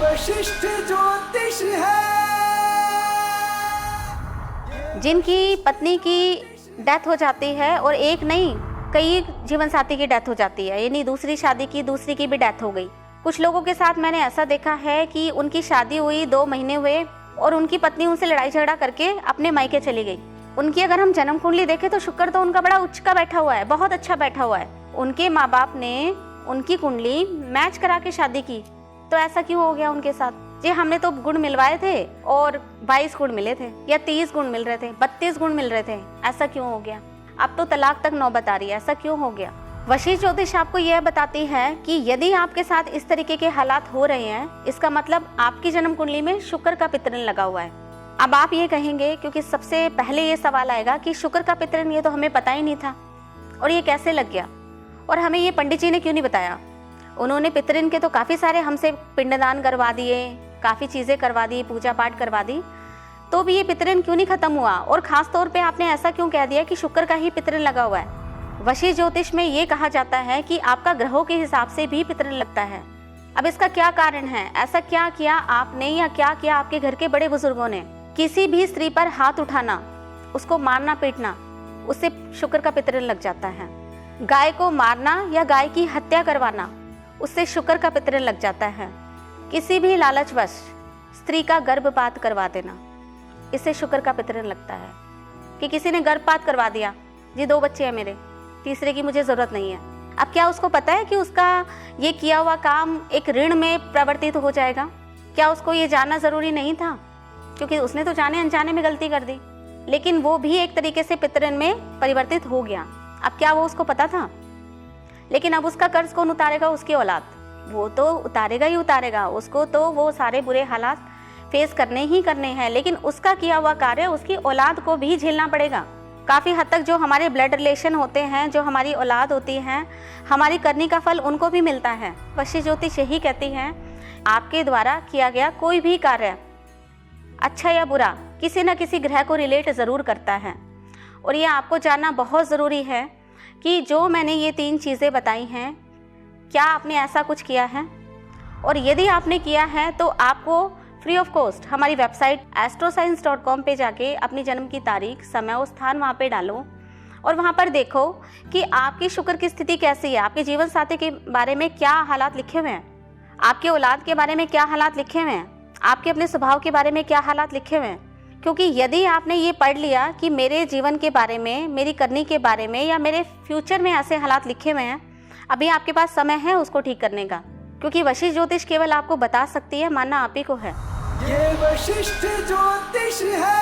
वशिष्ठ ज्योतिष है। जिनकी पत्नी की डेथ हो जाती है और एक नहीं कई जीवन साथी की डेथ हो जाती है, यानी दूसरी शादी की दूसरी की भी डेथ हो गई। कुछ लोगों के साथ मैंने ऐसा देखा है कि उनकी शादी हुई 2 महीने हुए और उनकी पत्नी उनसे लड़ाई झगड़ा करके अपने मायके चली गई। उनकी अगर हम जन्म कुंडली देखें तो शुक्र तो उनका बड़ा उच्च का बैठा हुआ है, बहुत अच्छा बैठा हुआ है। उनके माँ बाप ने उनकी कुंडली मैच करा के शादी की, तो ऐसा क्यों हो गया उनके साथ? जी हमने तो गुण मिलवाए थे और 22 गुण मिले थे या 30 गुण मिल रहे थे, 32 गुण मिल रहे थे, ऐसा क्यों हो गया? अब तो तलाक तक नौबत आ रही है, ऐसा क्यों हो गया? वशिष्ठ ज्योतिष आपको यह बताती है कि यदि आपके साथ इस तरीके के हालात हो रहे हैं, इसका मतलब आपकी जन्म कुंडली में शुक्र का पितरन लगा हुआ है। अब आप ये कहेंगे, क्योंकि सबसे पहले ये सवाल आएगा कि शुक्र का पितरन, ये तो हमें पता ही नहीं था और ये कैसे लग गया, और हमें ये पंडित जी ने क्यों नहीं बताया? उन्होंने पितरन के तो काफ़ी सारे हमसे पिंडदान करवा दिए, काफ़ी चीज़ें करवा दी, पूजा पाठ करवा दी, तो भी ये पितरन क्यों नहीं खत्म हुआ? और ख़ास तौर पे आपने ऐसा क्यों कह दिया कि शुक्र का ही पितरन लगा हुआ है? वशिष्ठ ज्योतिष में ये कहा जाता है कि आपका ग्रहों के हिसाब से भी पितरन लगता है। अब इसका क्या कारण है? ऐसा क्या किया आपने या क्या किया आपके घर के बड़े बुजुर्गों ने? किसी भी स्त्री पर हाथ उठाना, उसको मारना पीटना, उससे शुक्र का पितरन लग जाता है। गाय को मारना या गाय की हत्या करवाना, उससे शुक्र का पितरन लग जाता है। किसी भी लालचवश स्त्री का गर्भपात करवा देना, इससे शुक्र का पितरन लगता है। कि किसी ने गर्भपात करवा दिया, जी 2 बच्चे हैं मेरे, तीसरे की मुझे ज़रूरत नहीं है। अब क्या उसको पता है कि उसका ये किया हुआ काम एक ऋण में परिवर्तित हो जाएगा? क्या उसको ये जानना ज़रूरी नहीं था? क्योंकि उसने तो जाने अनजाने में गलती कर दी, लेकिन वो भी एक तरीके से पितरन में परिवर्तित हो गया। अब क्या वो उसको पता था? लेकिन अब उसका कर्ज कौन उतारेगा? उसकी औलाद। वो तो उतारेगा ही उतारेगा, उसको तो वो सारे बुरे हालात फेस करने ही करने हैं, लेकिन उसका किया हुआ कार्य उसकी औलाद को भी झेलना पड़ेगा। काफ़ी हद तक जो हमारे ब्लड रिलेशन होते हैं, जो हमारी औलाद होती हैं, हमारी करनी का फल उनको भी मिलता है। वशिष्ठ ज्योतिष यही कहती है, आपके द्वारा किया गया कोई भी कार्य, अच्छा या बुरा, किसी न किसी ग्रह को रिलेट ज़रूर करता है। और ये आपको जानना बहुत ज़रूरी है कि जो मैंने ये 3 चीज़ें बताई हैं, क्या आपने ऐसा कुछ किया है? और यदि आपने किया है तो आपको फ्री ऑफ कॉस्ट हमारी वेबसाइट astroscience.com पे जाके अपनी जन्म की तारीख, समय और स्थान वहाँ पे डालो और वहाँ पर देखो कि आपकी शुक्र की स्थिति कैसी है, आपके जीवन साथी के बारे में क्या हालात लिखे हुए हैं, आपके औलाद के बारे में क्या हालात लिखे हुए हैं, आपके अपने स्वभाव के बारे में क्या हालात लिखे हुए हैं। क्योंकि यदि आपने ये पढ़ लिया कि मेरे जीवन के बारे में, मेरी करनी के बारे में या मेरे फ्यूचर में ऐसे हालात लिखे हुए हैं, अभी आपके पास समय है उसको ठीक करने का, क्योंकि वशिष्ठ ज्योतिष केवल आपको बता सकती है, मानना आप ही को है। ये वशिष्ठ ज्योतिष है।